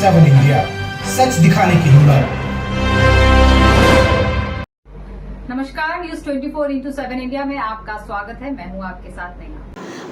7 India, सच दिखाने की हिम्मत। नमस्कार, न्यूज 24x7 इंडिया में आपका स्वागत है। मैं हूं आपके साथ नेहा।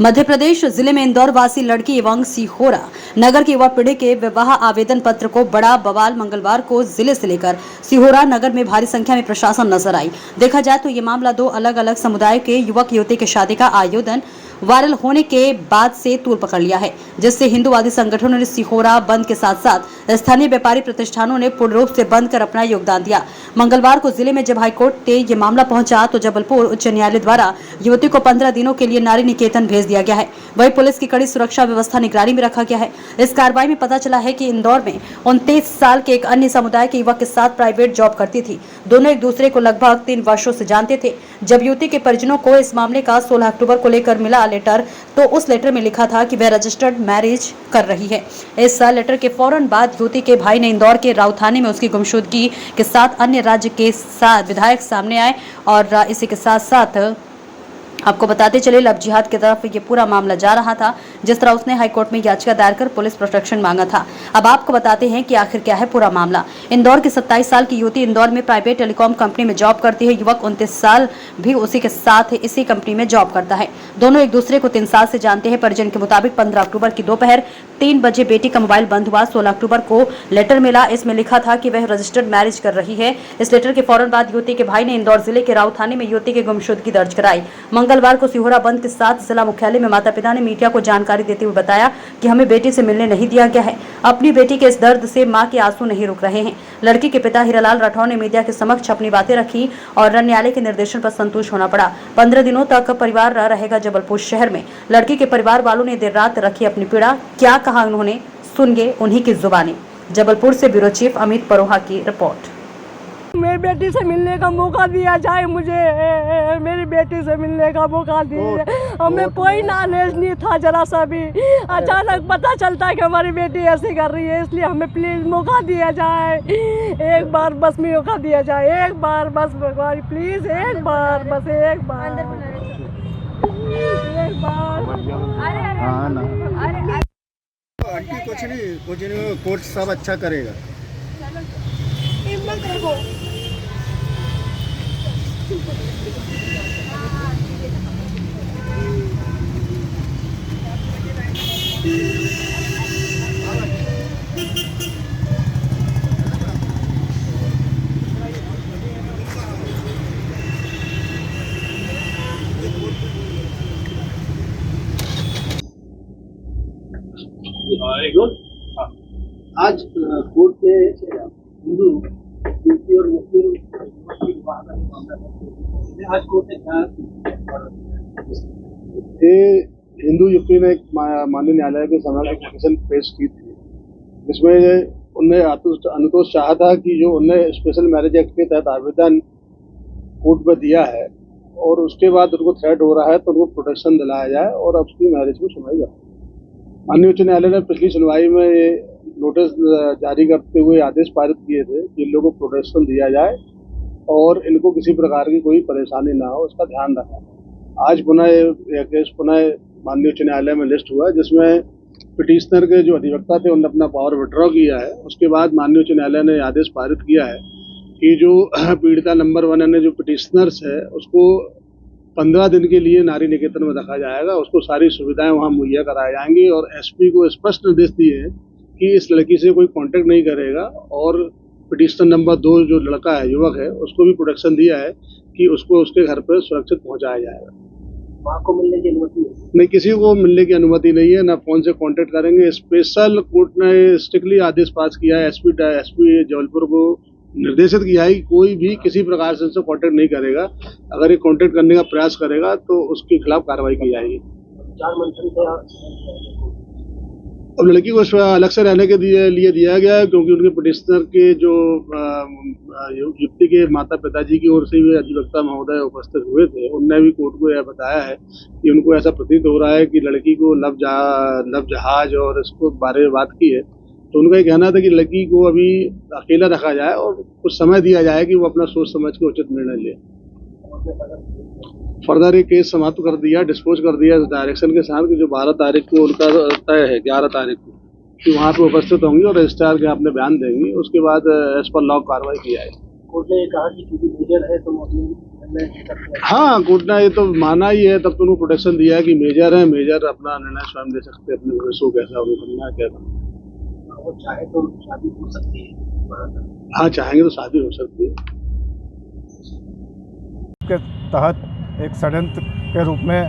मध्य प्रदेश जिले में इंदौर वासी लड़की एवं सिहोरा नगर की युवा पीढ़ी के विवाह आवेदन पत्र को बड़ा बवाल मंगलवार को जिले से लेकर सिहोरा नगर में भारी संख्या में प्रशासन नजर आई। देखा जाए तो ये मामला दो अलग अलग समुदाय के युवक युवती की शादी का आयोजन वायरल होने के बाद से तूल पकड़ लिया है, जिससे हिंदूवादी संगठनों ने सिहोरा बंद के साथ साथ स्थानीय व्यापारी प्रतिष्ठानों ने पूर्ण रूप से बंद कर अपना योगदान दिया। मंगलवार को जिले में जब हाईकोर्ट में ये मामला पहुंचा तो जबलपुर उच्च न्यायालय द्वारा युवती को 15 दिनों के लिए नारी निकेतन भेज दिया गया है। वहीं पुलिस की कड़ी सुरक्षा व्यवस्था निगरानी में रखा गया है। इस कार्रवाई में पता चला है कि इंदौर में 29 साल के एक अन्य समुदाय के युवक के साथ प्राइवेट जॉब करती थी। दोनों एक दूसरे को लगभग 3 वर्षों से जानते थे। जब युवती के परिजनों को इस मामले का 16 अक्टूबर को लेकर मिला लेटर, तो उस लेटर में लिखा था कि वह रजिस्टर्ड मैरिज कर रही है। इस लेटर के फौरन बाद युवती के भाई ने इंदौर के राव थाने में उसकी गुमशुदगी के साथ अन्य राज्य के साथ विधायक सामने आए और इसी के साथ साथ आपको बताते चले लव जिहाद की तरफ ये पूरा मामला जा रहा था। जिस तरह उसने हाईकोर्ट में याचिका दायर कर पुलिस प्रोटेक्शन मांगा था। अब आपको बताते हैं कि आखिर क्या है पूरा मामला। इंदौर की 27 साल की युवती इंदौर में प्राइवेट टेलीकॉम कंपनी में जॉब करती है। युवक 29 साल भी उसी के साथ इसी कंपनी में जॉब करता है। दोनों एक दूसरे को 3 साल से जानते हैं। परिजन के मुताबिक 15 अक्टूबर की दोपहर 3 बजे बेटी का मोबाइल बंद हुआ। 16 अक्टूबर को लेटर मिला। इसमें लिखा था कि वह रजिस्टर्ड मैरिज कर रही है। इस लेटर के फौरन बाद युवती के भाई ने इंदौर जिले के राव थाने में युवती की गुमशुदगी दर्ज कराई। मंगलवार को सिहोरा बंद के साथ जिला मुख्यालय में माता पिता ने मीडिया को जानकारी देते हुए बताया कि हमें बेटी से मिलने नहीं दिया गया है। अपनी बेटी के इस दर्द से मां के आंसू नहीं रुक रहे हैं। लड़की के पिता हीरालाल राठौर ने मीडिया के समक्ष अपनी बातें रखी और न्यायालय के निर्देशन पर संतुष्ट होना पड़ा। 15 दिनों तक परिवार रहेगा जबलपुर शहर में। लड़की के परिवार वालों ने देर रात रखी अपनी पीड़ा। क्या कहा उन्होंने, सुनिए उन्हीं की जुबानी। जबलपुर से ब्यूरो चीफ अमित परोहा की रिपोर्ट। मेरी बेटी से मिलने का मौका दिया जाए, मुझे मेरी बेटी से मिलने का मौका दिया। हमें कोई नॉलेज नहीं था जरा सा भी। अचानक पता चलता है कि हमारी बेटी ऐसी कर रही है, इसलिए हमें प्लीज मौका दिया जाए। एक बार बस मौका दिया जाए, एक बार बस भगवान प्लीज, एक बार बस, एक बार एक बार। आंटी कुछ नहीं, कोर्ट सब अच्छा करेगा। आज कोर्ट में हिंदू यूपी और मुस्लिम आज कोर्ट ने हिंदू यूपी ने माननीय न्यायालय के समक्ष एक पिटीशन पेश की थी, जिसमें उन्हें अनुतोष चाहा था कि जो उन्हें स्पेशल मैरिज एक्ट के तहत आवेदन कोर्ट में दिया है और उसके बाद उनको थ्रेट हो रहा है तो उनको प्रोटेक्शन दिलाया जाए और उसकी मैरिज को सुनाई जाए। माननीय उच्च न्यायालय ने पिछली सुनवाई में ये नोटिस जारी करते हुए आदेश पारित किए थे कि इन लोगों को प्रोटेक्शन दिया जाए और इनको किसी प्रकार की कोई परेशानी ना हो, उसका ध्यान रखा। आज पुनः यह केस पुनः माननीय उच्च न्यायालय में लिस्ट हुआ, जिसमें पिटिशनर के जो अधिवक्ता थे उन्होंने अपना पावर विड्रॉ किया है। उसके बाद माननीय उच्च न्यायालय ने आदेश पारित किया है कि जो पीड़िता नंबर 1 यानी जो पिटिशनर्स है उसको 15 दिन के लिए नारी निकेतन में रखा जाएगा। उसको सारी सुविधाएं वहां मुहैया कराई जाएंगी और एसपी को स्पष्ट निर्देश दिए हैं कि इस लड़की से कोई कांटेक्ट नहीं करेगा और पिटिशनर नंबर 2 जो लड़का है, युवक है, उसको भी प्रोटेक्शन दिया है कि उसको उसके घर पर सुरक्षित पहुंचाया जाएगा। मां को मिलने की अनुमति नहीं, किसी को मिलने की अनुमति नहीं है, ना फोन से कांटेक्ट करेंगे। स्पेशल कोर्ट ने स्ट्रिक्टली आदेश पास किया है, एसपी जबलपुर को निर्देशित किया है कि कोई भी किसी प्रकार से उनसे कांटेक्ट नहीं करेगा। अगर ये कांटेक्ट करने का प्रयास करेगा तो उसके खिलाफ कार्रवाई की जाएगी। अब लड़की को अलग से रहने के लिए दिया गया है, क्योंकि उनके पिटिशनर के जो युवती के माता पिताजी की ओर से भी अधिवक्ता महोदय उपस्थित हुए थे, उनने भी कोर्ट को यह बताया है कि उनको ऐसा प्रतीत हो रहा है कि लड़की को लव जहाज और इसको बारे में बात की है। तो उनका ये कहना था कि लड़की को अभी अकेला रखा जाए और कुछ समय दिया जाए कि वो अपना सोच समझ के उचित निर्णय ले। फर्दर ये केस समाप्त कर दिया, डिस्पोज कर दिया इस डायरेक्शन के साथ कि जो 12 तारीख को उनका तय है, 11 तारीख को कि वहाँ पे उपस्थित होंगी और रजिस्ट्रार के अपने बयान देंगी। उसके बाद एज पर लॉ कार्रवाई की जाएगी। कोर्ट ने कहा कि क्योंकि मेजर है तो निर्णय ले सकते हैं। हाँ, कोर्ट ने ये तो माना ही है, तब तो उन्होंने प्रोटेक्शन दिया है कि मेजर है, मेजर अपना निर्णय स्वयं ले सकते हैं, अपने शो कैसा उन्हें करना है क्या करना। वो चाहे तो शादी हो सकती है। हाँ, चाहेंगे तो शादी हो सकती है। के तहत एक षड्यंत्र के रूप में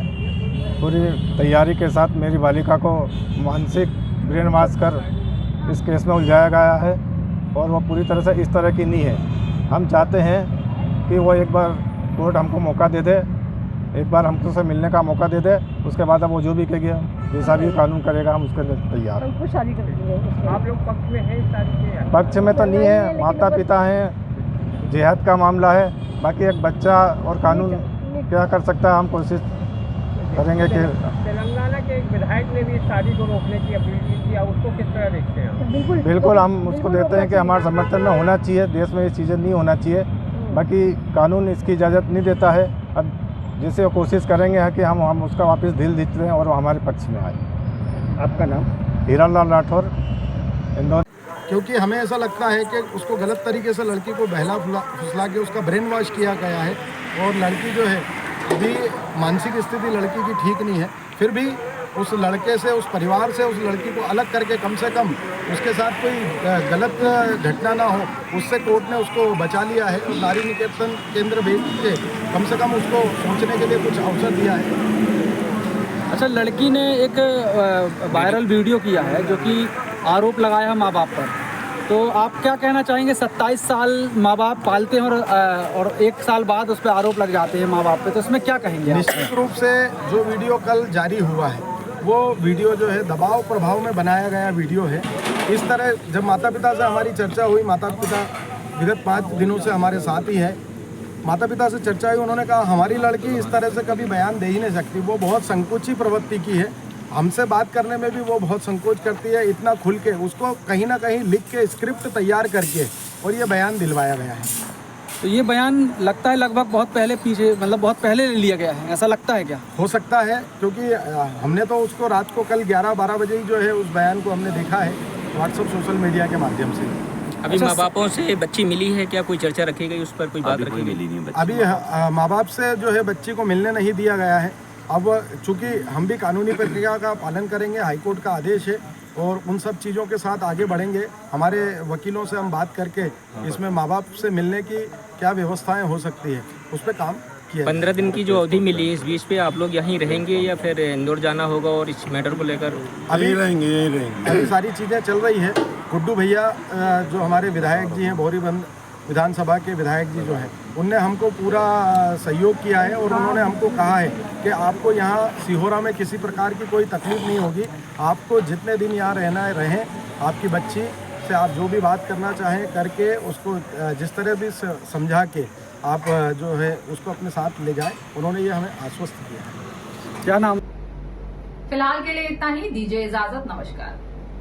पूरी तैयारी के साथ मेरी बालिका को मानसिक ब्रेन वॉश कर इस केस में उलझाया गया है और वो पूरी तरह से इस तरह की नहीं है। हम चाहते हैं कि वो एक बार कोर्ट हमको मौका दे दे, एक बार हमको से मिलने का मौका दे दे, उसके बाद अब वो जो भी कहेगी, जैसा भी कानून करेगा हम उसके लिए तैयार हैं। शादी करेंगे। आप लोग पक्ष में हैं शादी के? पक्ष में तो नहीं है, माता पिता हैं, जिहाद का मामला है, बाकी एक बच्चा और कानून क्या कर सकता है, हम कोशिश करेंगे कि। तेलंगाना के एक विधायक ने भी शादी को रोकने की अपील की थी, आप उसको किस तरह देखते हैं? बिल्कुल हम उसको देते हैं कि हमारे समर्थन में होना चाहिए, देश में ये चीज़ें नहीं होना चाहिए, बाकी कानून इसकी इजाज़त नहीं देता है। अब जैसे वो कोशिश करेंगे कि हम उसका वापस दिल जीत लें और वो हमारे पक्ष में आए। आपका नाम? हीरालाल राठौर, इंदौर। क्योंकि हमें ऐसा लगता है कि उसको गलत तरीके से लड़की को बहला फुसला के उसका ब्रेन वॉश किया गया है और लड़की जो है अभी मानसिक स्थिति लड़की की ठीक नहीं है, फिर भी उस लड़के से, उस परिवार से उस लड़की को अलग करके कम से कम उसके साथ कोई गलत घटना ना हो, उससे कोर्ट ने उसको बचा लिया है और नारी निकेतन केंद्र भेज के कम से कम उसको सोचने के लिए कुछ अवसर दिया है। अच्छा, लड़की ने एक वायरल वीडियो किया है जो कि आरोप लगाया माँ बाप पर, तो आप क्या कहना चाहेंगे? 27 साल माँ बाप पालते हैं और 1 साल बाद उस पर आरोप लग जाते हैं माँ बाप पे, तो उसमें क्या कहेंगे? निश्चित रूप से जो वीडियो कल जारी हुआ है वो वीडियो जो है दबाव प्रभाव में बनाया गया वीडियो है। इस तरह जब माता पिता से हमारी चर्चा हुई, माता पिता विगत 5 दिनों से हमारे साथ ही है, माता पिता से चर्चा हुई, उन्होंने कहा हमारी लड़की इस तरह से कभी बयान दे ही नहीं सकती, वो बहुत संकोची प्रवृत्ति की है, हमसे बात करने में भी वो बहुत संकोच करती है, इतना खुल के उसको कहीं ना कहीं लिख के स्क्रिप्ट तैयार करके और ये बयान दिलवाया गया है। तो ये बयान लगता है लगभग बहुत पहले पीछे, मतलब बहुत पहले ले लिया गया है, ऐसा लगता है क्या? हो सकता है, क्योंकि हमने तो उसको रात को कल 11-12 बजे ही जो है उस बयान को हमने देखा है व्हाट्सएप सोशल मीडिया के माध्यम से। अभी माँ बापों से बच्ची मिली है क्या? कोई चर्चा रखी गई उस पर? कोई बात रखी गई? अभी माँ बाप से जो है बच्ची को मिलने नहीं दिया गया है। अब चूँकि हम भी कानूनी प्रक्रिया का पालन करेंगे, हाईकोर्ट का आदेश है और उन सब चीज़ों के साथ आगे बढ़ेंगे। हमारे वकीलों से हम बात करके इसमें माँ बाप से मिलने की क्या व्यवस्थाएं हो सकती है उस पर काम किया। 15 दिन की जो अवधि मिली है, इस बीच पे आप लोग यहीं रहेंगे या फिर इंदौर जाना होगा? और इस मैटर को लेकर अभी रहेंगे। अभी सारी चीज़ें चल रही है। गुड्डू भैया जो हमारे विधायक जी हैं, भौरीबंद विधानसभा के विधायक जी जो हैं, उनने हमको पूरा सहयोग किया है और उन्होंने हमको कहा है कि आपको यहाँ सिहोरा में किसी प्रकार की कोई तकलीफ नहीं होगी, आपको जितने दिन यहाँ रहना है रहें, आपकी बच्ची से आप जो भी बात करना चाहें करके उसको जिस तरह भी समझा के आप जो है उसको अपने साथ ले जाएं, उन्होंने ये हमें आश्वस्त किया है। क्या नाम? फिलहाल के लिए इतना ही, दीजिए इजाजत, नमस्कार।